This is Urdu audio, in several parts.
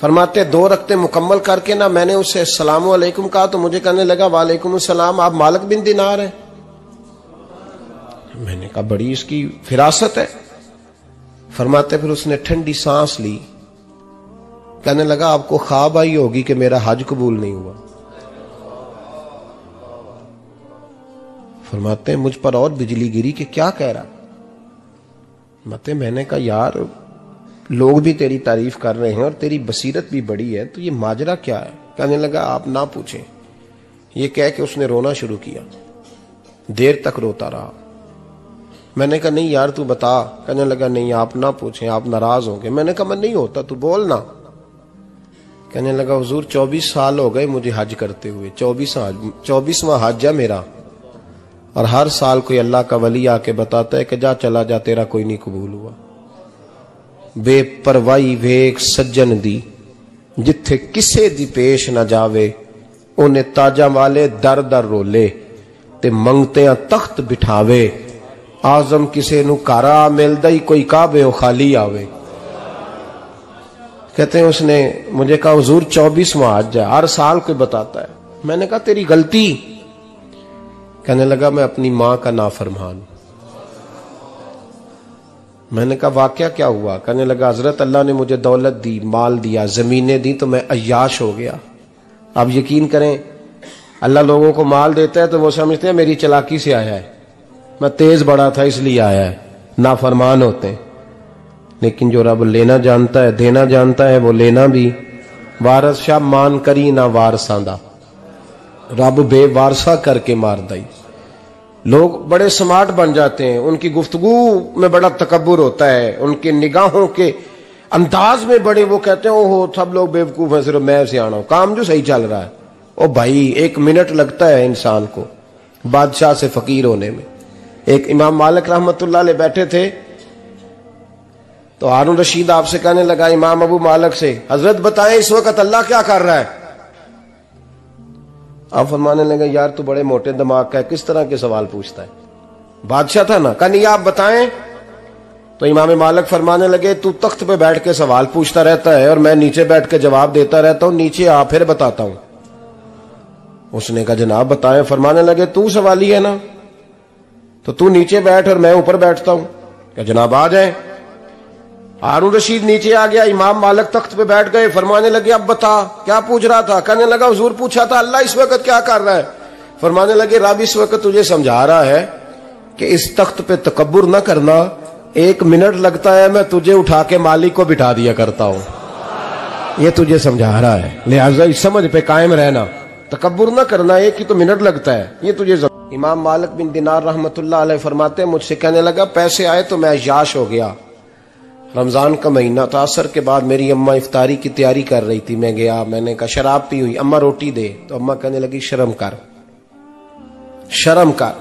فرماتے 2 رکعتیں مکمل کر کے نا میں نے اسے السلام علیکم کہا تو مجھے کہنے لگا وعلیکم السلام، آپ مالک بن دینار ہیں؟ میں نے کہا بڑی اس کی فراست ہے۔ فرماتے پھر اس نے ٹھنڈی سانس لی، کہنے لگا آپ کو خواب آئی ہوگی کہ میرا حج قبول نہیں ہوا۔ فرماتے ہیں مجھ پر اور بجلی گری کہ کیا کہہ رہا۔ فرماتے میں نے کہا یار لوگ بھی تیری تعریف کر رہے ہیں اور تیری بصیرت بھی بڑی ہے، تو یہ ماجرا کیا ہے؟ کہنے لگا آپ نہ پوچھیں۔ یہ کہہ کے اس نے رونا شروع کیا، دیر تک روتا رہا۔ میں نے کہا نہیں یار تو بتا۔ کہنے لگا نہیں آپ نہ پوچھیں، آپ ناراض ہوں گے۔ میں نے کہا میں نہیں ہوتا، تو بولنا۔ کہنے لگا حضور 24 سال ہو گئے مجھے حج کرتے ہوئے، 24واں حج ہے میرا، اور ہر سال کوئی اللہ کا ولی آ کے بتاتا ہے کہ جا چلا جا تیرا کوئی نہیں قبول ہوا۔ بے پروائی ویک سجن دی جتھے کسے دی پیش نہ جاوے، انہیں تاجاں والے در در رولے تے منگتیاں تخت بٹھاوے، آزم کسے نو کارا ملدا ہی کوئی کعبے او خالی آوے۔ کہتے ہیں اس نے مجھے کہا حضور 24واں حج ہے، ہر سال کوئی بتاتا ہے۔ میں نے کہا تیری غلطی۔ کہنے لگا میں اپنی ماں کا نافرمان۔ میں نے کہا واقعہ کیا ہوا؟ کہنے لگا حضرت اللہ نے مجھے دولت دی، مال دیا، زمینیں دی تو میں عیاش ہو گیا۔ آپ یقین کریں اللہ لوگوں کو مال دیتا ہے تو وہ سمجھتے ہیں میری چلاکی سے آیا ہے، میں تیز بڑا تھا اس لیے آیا ہے، نافرمان ہوتے ہیں۔ لیکن جو رب لینا جانتا ہے دینا جانتا ہے وہ لینا بھی۔ وارث شاہ مان کری نہ وارثاں دا، رب بے وارثہ کر کے مار دائی۔ لوگ بڑے سمارٹ بن جاتے ہیں، ان کی گفتگو میں بڑا تکبر ہوتا ہے، ان کے نگاہوں کے انداز میں بڑے، وہ کہتے ہیں اوہ سب لوگ بیوقوف ہیں صرف میں سے آنا ہوں، کام جو صحیح چل رہا ہے۔ او بھائی 1 منٹ لگتا ہے انسان کو بادشاہ سے فقیر ہونے میں۔ ایک امام مالک رحمت اللہ علیہ بیٹھے تھے تو ہارون رشید آپ سے کہنے لگا امام ابو مالک سے، حضرت بتائیں اس وقت اللہ کیا کر رہا ہے؟ آپ فرمانے لگے یار تو بڑے موٹے دماغ کا ہے، کس طرح کے سوال پوچھتا ہے؟ بادشاہ تھا نا، کہا نہیں آپ بتائیں۔ تو امام مالک فرمانے لگے تو تخت پہ بیٹھ کے سوال پوچھتا رہتا ہے اور میں نیچے بیٹھ کے جواب دیتا رہتا ہوں، نیچے آ پھر بتاتا ہوں۔ اس نے کہا جناب بتائیں۔ فرمانے لگے تو سوالی ہے نا، تو تو نیچے بیٹھ اور میں اوپر بیٹھتا ہوں۔ کہ جناب آ جائیں۔ ہارون رشید نیچے آ گیا، امام مالک تخت پہ بیٹھ گئے۔ فرمانے لگے اب بتا کیا پوچھ رہا تھا؟ کہنے لگا حضور پوچھا تھا اللہ اس وقت کیا کر رہا ہے؟ فرمانے لگے رب اس وقت تجھے سمجھا رہا ہے کہ اس تخت پہ تکبر نہ کرنا، 1 منٹ لگتا ہے میں تجھے اٹھا کے مالک کو بٹھا دیا کرتا ہوں، یہ تجھے سمجھا رہا ہے، لہٰذا اس سمجھ پہ قائم رہنا، تکبر نہ کرنا، 1 ہی تو منٹ لگتا ہے، یہ تجھے امام مالک بن دینار رحمت اللہ علیہ فرماتے ہیں مجھ سے کہنے لگا پیسے آئے تو میں عیاش ہو گیا۔ رمضان کا مہینہ تھا، عصر کے بعد میری اماں افطاری کی تیاری کر رہی تھی، میں گیا، میں نے کہا شراب پی ہوئی، اماں روٹی دے، تو اماں کہنے لگی شرم کر، شرم کر،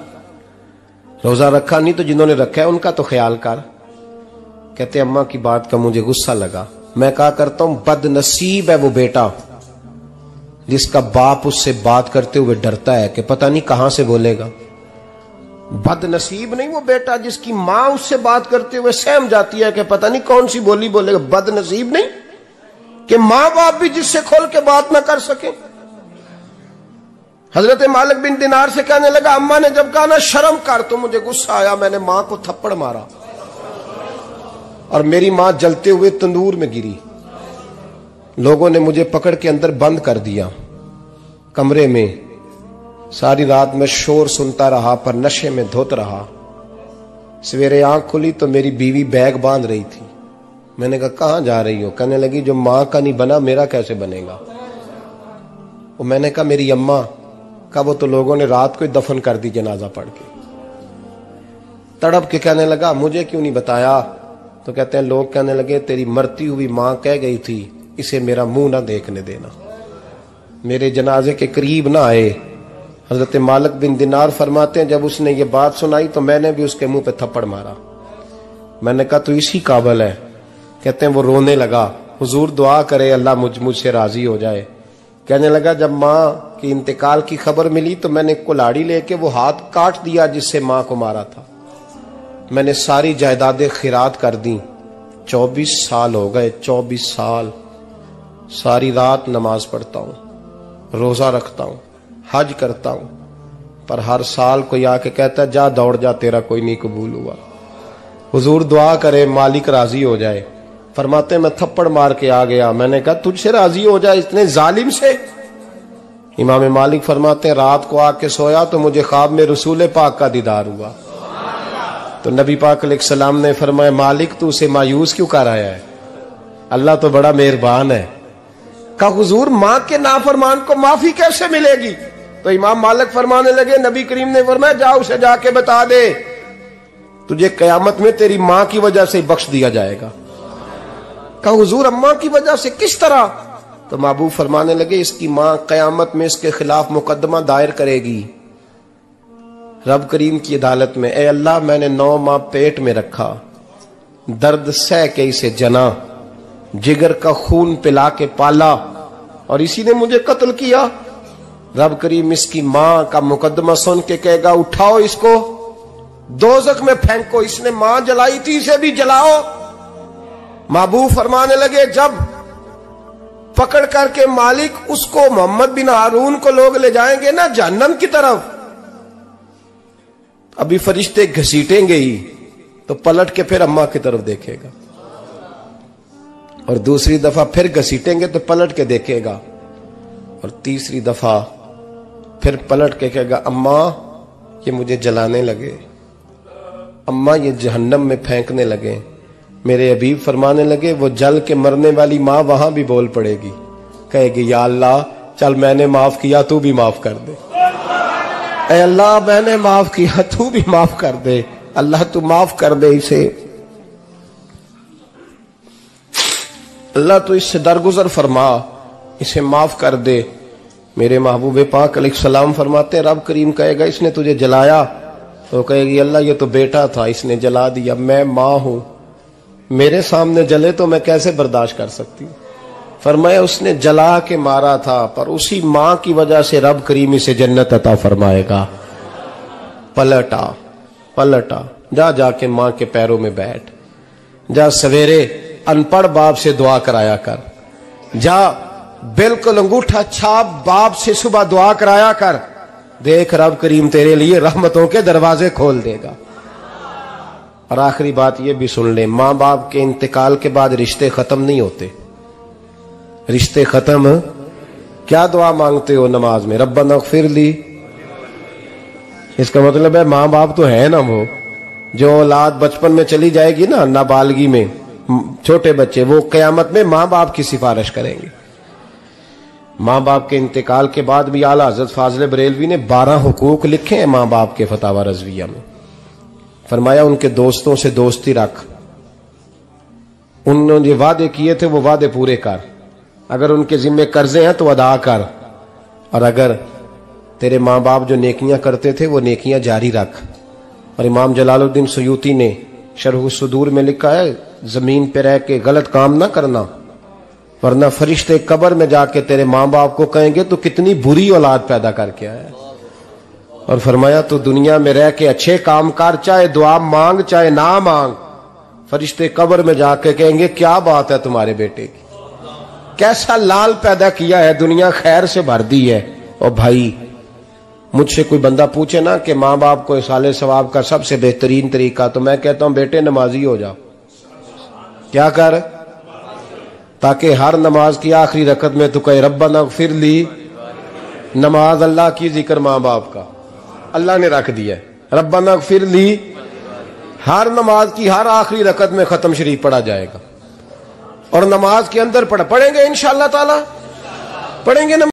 روزہ رکھا نہیں تو جنہوں نے رکھا ہے ان کا تو خیال کر۔ کہتے اماں کی بات کا مجھے غصہ لگا، میں کہا کرتا ہوں بد نصیب ہے وہ بیٹا جس کا باپ اس سے بات کرتے ہوئے ڈرتا ہے کہ پتہ نہیں کہاں سے بولے گا۔ بد نصیب نہیں وہ بیٹا جس کی ماں اس سے بات کرتے ہوئے سہم جاتی ہے کہ پتہ نہیں کون سی بولی بولے گا۔ بد نصیب نہیں کہ ماں باپ بھی جس سے کھول کے بات نہ کر سکیں۔ حضرت مالک بن دینار سے کہنے لگا اماں نے جب کہا نا شرم کر تو مجھے غصہ آیا، میں نے ماں کو تھپڑ مارا اور میری ماں جلتے ہوئے تندور میں گری۔ لوگوں نے مجھے پکڑ کے اندر بند کر دیا کمرے میں، ساری رات میں شور سنتا رہا پر نشے میں دھوت رہا۔ سویرے آنکھ کھلی تو میری بیوی بیگ باندھ رہی تھی۔ میں نے کہا کہاں جا رہی ہو؟ کہنے لگی جو ماں کا نہیں بنا میرا کیسے بنے گا؟ وہ میں نے کہا میری اماں کا، وہ تو لوگوں نے رات کو ہی دفن کر دی جنازہ پڑھ کے۔ تڑپ کے کہنے لگا مجھے کیوں نہیں بتایا؟ تو کہتے ہیں لوگ کہنے لگے تیری مرتی ہوئی ماں کہہ گئی تھی اسے میرا منہ نہ دیکھنے دینا، میرے جنازے کے قریب نہ آئے۔ حضرت مالک بن دینار فرماتے ہیں جب اس نے یہ بات سنائی تو میں نے بھی اس کے منہ پہ تھپڑ مارا۔ میں نے کہا تو اسی قابل ہے۔ کہتے ہیں وہ رونے لگا، حضور دعا کرے اللہ مجھ سے راضی ہو جائے۔ کہنے لگا جب ماں کی انتقال کی خبر ملی تو میں نے کلاڑی لے کے وہ ہاتھ کاٹ دیا جس سے ماں کو مارا تھا۔ میں نے ساری جائیدادیں خیرات کر دیں۔ 24 سال ہو گئے، 24 سال ساری رات نماز پڑھتا ہوں، روزہ رکھتا ہوں، حج کرتا ہوں، پر ہر سال کوئی آ کے کہتا ہے جا دوڑ جا، تیرا کوئی نہیں قبول ہوا۔ حضور دعا کرے مالک راضی ہو جائے۔ فرماتے میں تھپڑ مار کے آ گیا، میں نے کہا تجھ سے راضی ہو جائے اتنے ظالم سے؟ امام مالک فرماتے ہیں رات کو آ کے سویا تو مجھے خواب میں رسول پاک کا دیدار ہوا، تو نبی پاک علیہ السلام نے فرمایا مالک تو اسے مایوس کیوں کر آیا ہے، اللہ تو بڑا مہربان ہے۔ کہا حضور ماں کے نافرمان کو معافی کیسے ملے گی؟ تو امام مالک فرمانے لگے نبی کریم نے فرمایا جا اسے جا کے بتا دے تجھے قیامت میں تیری ماں کی وجہ سے بخش دیا جائے گا۔ کہا حضور اماں کی وجہ سے کس طرح؟ تو محبوب فرمانے لگے اس کی ماں قیامت میں اس کے خلاف مقدمہ دائر کرے گی رب کریم کی عدالت میں، اے اللہ میں نے 9 ماہ پیٹ میں رکھا، درد سہ کے اسے جنا، جگر کا خون پلا کے پالا، اور اسی نے مجھے قتل کیا۔ رب کریم اس کی ماں کا مقدمہ سن کے کہے گا اٹھاؤ اس کو دوزخ میں پھینکو، اس نے ماں جلائی تھی اسے بھی جلاؤ۔ محبوب فرمانے لگے جب پکڑ کر کے مالک اس کو محمد بن ہارون کو لوگ لے جائیں گے نا جہنم کی طرف، ابھی فرشتے گھسیٹیں گے ہی تو پلٹ کے پھر اماں کی طرف دیکھے گا، اور دوسری دفعہ پھر گھسیٹیں گے تو پلٹ کے دیکھے گا، اور تیسری دفعہ پھر پلٹ کے کہے گا اماں یہ مجھے جلانے لگے، اماں یہ جہنم میں پھینکنے لگے۔ میرے حبیب فرمانے لگے وہ جل کے مرنے والی ماں وہاں بھی بول پڑے گی، کہے گی یا اللہ چل میں نے معاف کیا تو بھی معاف کر دے، اے اللہ میں نے معاف کیا تو بھی معاف کر دے، اللہ تو معاف کر دے اسے، اللہ تو اس سے درگزر فرما، اسے معاف کر دے۔ میرے محبوب پاک علیہ السلام فرماتے رب کریم کہے گا اس نے تجھے جلایا، تو کہے گی اللہ یہ تو بیٹا تھا اس نے جلا دیا، میں ماں ہوں، میرے سامنے جلے تو میں کیسے برداشت کر سکتی؟ فرمایا اس نے جلا کے مارا تھا، پر اسی ماں کی وجہ سے رب کریم اسے جنت عطا فرمائے گا۔ پلٹا جا کے ماں کے پیروں میں بیٹھ، جا سویرے ان پڑھ باپ سے دعا کرایا کر، جا بالکل انگوٹھا چھاپ باپ سے صبح دعا کرایا کر، دیکھ رب کریم تیرے لیے رحمتوں کے دروازے کھول دے گا۔ اور آخری بات یہ بھی سن لیں، ماں باپ کے انتقال کے بعد رشتے ختم نہیں ہوتے، رشتے ختم کیا دعا مانگتے ہو نماز میں ربنا اغفر لی، اس کا مطلب ہے ماں باپ تو ہے نا، وہ جو اولاد بچپن میں چلی جائے گی نا نابالغی میں، چھوٹے بچے وہ قیامت میں ماں باپ کی سفارش کریں گے۔ ماں باپ کے انتقال کے بعد بھی اعلیٰ حضرت فاضل بریلوی نے 12 حقوق لکھے ہیں ماں باپ کے فتاوی رضویہ میں۔ فرمایا ان کے دوستوں سے دوستی رکھ، انہوں نے وعدے کیے تھے وہ وعدے پورے کر، اگر ان کے ذمہ قرضے ہیں تو ادا کر، اور اگر تیرے ماں باپ جو نیکیاں کرتے تھے وہ نیکیاں جاری رکھ۔ اور امام جلال الدین سیوطی نے شرح الصدور میں لکھا ہے زمین پہ رہ کے غلط کام نہ کرنا، ورنہ فرشتے قبر میں جا کے تیرے ماں باپ کو کہیں گے تو کتنی بری اولاد پیدا کر کے آیا ہے۔ اور فرمایا تو دنیا میں رہ کے اچھے کام کر، چاہے دعا مانگ چاہے نہ مانگ، فرشتے قبر میں جا کے کہیں گے کیا بات ہے تمہارے بیٹے کی، کیسا لال پیدا کیا ہے، دنیا خیر سے بھر دی ہے۔ اور بھائی مجھ سے کوئی بندہ پوچھے نا کہ ماں باپ کو اصالہ ثواب کا سب سے بہترین طریقہ، تو میں کہتا ہوں بیٹے نمازی ہو جاؤ، کیا کر، تاکہ ہر نماز کی آخری رکعت میں تو کہے ربنا اغفر لی، نماز اللہ کی، ذکر ماں باپ کا اللہ نے رکھ دیا ہے، ربنا اغفر لی ہر نماز کی ہر آخری رکعت میں ختم شریف پڑھا جائے گا، اور نماز کے اندر پڑھیں گے انشاءاللہ تعالی، پڑھیں گے